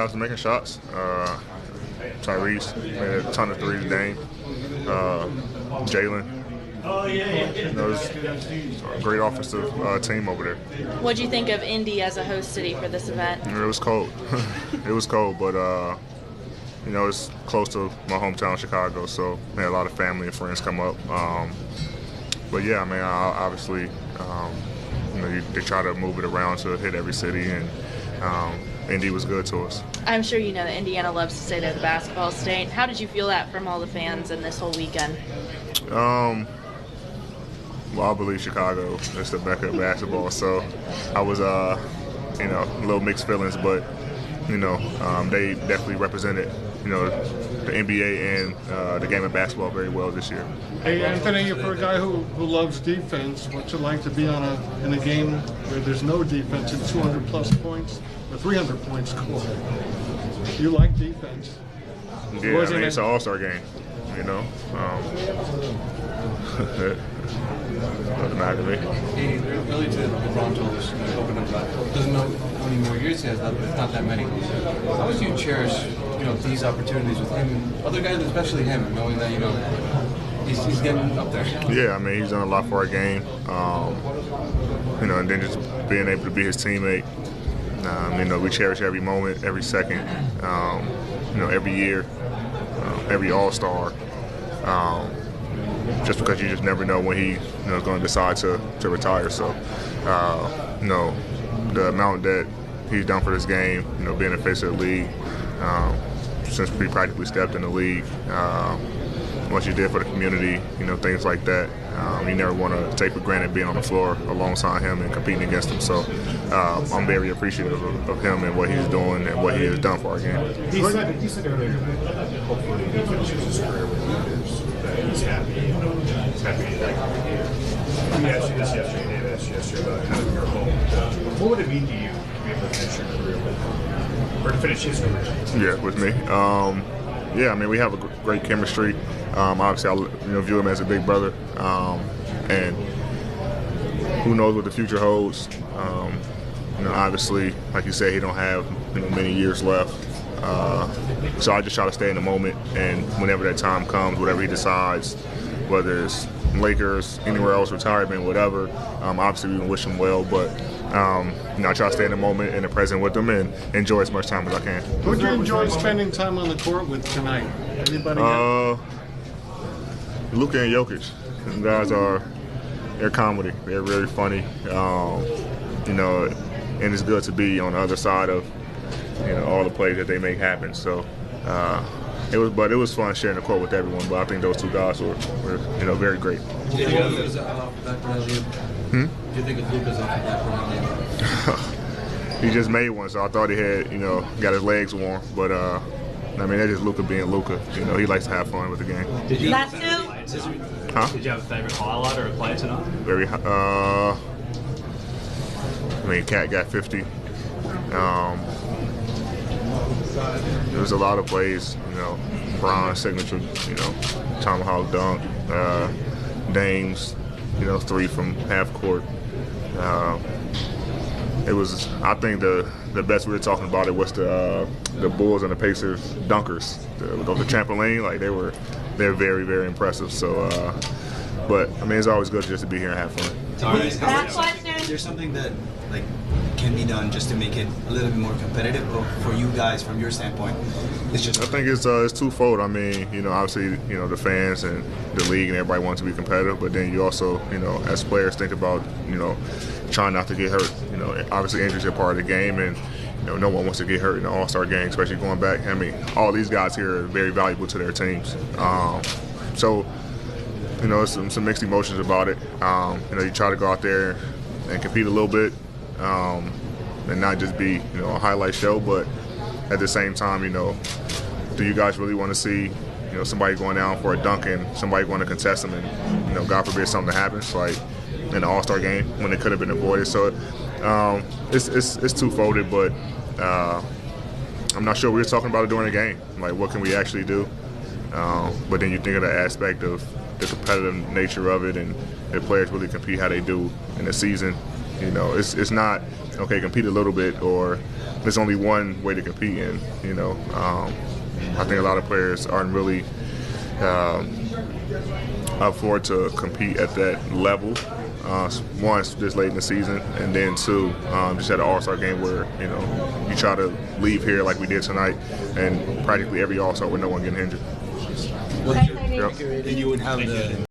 guys were making shots. Tyrese made a ton of threes today. Jalen. It was a great offensive team over there. What do you think of Indy as a host city for this event? It was cold. It was cold, but it's close to my hometown, Chicago, so I had a lot of family and friends come up. But yeah, I mean, obviously, they try to move it around to hit every city, and Indy was good to us. I'm sure you know that Indiana loves to say they're the basketball state. How did you feel that from all the fans in this whole weekend? Well, I believe Chicago is the mecca of basketball, so I was, a little mixed feelings, but, they definitely represented, the NBA and the game of basketball very well this year. Hey, Anthony, for a guy who loves defense, what's it like to be in a game where there's no defense and 200-plus points or 300 points scored? You like defense. Yeah, I mean, it's an all-star game, Doesn't matter to me. Hey, really to LeBron James, open up that. Doesn't know how many more years he has left, but it's not that many. How would you cherish, these opportunities with him and other guys, especially him, knowing that, he's getting up there? Yeah, I mean, he's done a lot for our game. And then just being able to be his teammate. We cherish every moment, every second, every year, every All-Star. Just because you just never know when he is going to decide to retire. So, the amount that he's done for this game, being a face of the league, since we practically stepped in the league, what you did for the community, things like that. You never want to take for granted being on the floor alongside him and competing against him. So I'm very appreciative of him and what he's doing and what he has done for our game. He said earlier that hopefully he finishes his career with that he's happy. He's happy. We asked you this yesterday, Dave asked you yesterday about kind of your hope. What would it mean to you to be able to finish your career with him? Or to finish his career? Yeah, with me. Yeah, I mean, we have a great chemistry. Obviously, I view him as a big brother, and who knows what the future holds. Obviously, like you said, he don't have many years left. So I just try to stay in the moment, and whenever that time comes, whatever he decides, whether it's Lakers, anywhere else, retirement, whatever, obviously we can wish him well, but I try to stay in the moment and the present with him and enjoy as much time as I can. Who would you enjoy spending time on the court with tonight? Anybody? Luka and Jokic. Them guys they're comedy. They're really funny. And it's good to be on the other side of all the plays that they make happen. So it was fun sharing the court with everyone. But I think those two guys were very great. Do you think of Luka's off that Do you think of Luka's off that He just made one, so I thought he had got his legs warm. But that's just Luka being Luka. He likes to have fun with the game. Did you Last two? Did you have a favorite highlight or a play tonight? Cat got 50. There was a lot of plays, Bron's signature, tomahawk dunk, Dame's, three from half court. It was, I think the best we were talking about it was the Bulls and the Pacers dunkers, the trampoline, like they're very, very impressive. So, but it's always good just to be here and have fun. Is there something that can be done just to make it a little bit more competitive, or for you guys from your standpoint? I think it's twofold. Obviously, the fans and the league and everybody wants to be competitive, but then you also, as players, think about, trying not to get hurt. Obviously injuries are part of the game, and no one wants to get hurt in the All-Star game, especially going back. All these guys here are very valuable to their teams. So, some mixed emotions about it. You try to go out there and compete a little bit, and not just be, a highlight show, but at the same time, do you guys really want to see, somebody going down for a dunk and somebody going to contest them and, God forbid something happens, like in the All-Star game when it could have been avoided. So it's two-folded, but I'm not sure we were talking about it during the game. Like, what can we actually do? But then you think of the aspect of the competitive nature of it, and if players really compete how they do in the season, You know, it's not okay. Compete a little bit, or there's only one way to compete in. You know, I think a lot of players aren't really up for it to compete at that level. One, this late in the season, and then two, just at an All-Star game where you try to leave here like we did tonight, and practically every All-Star with no one getting injured. And you would have the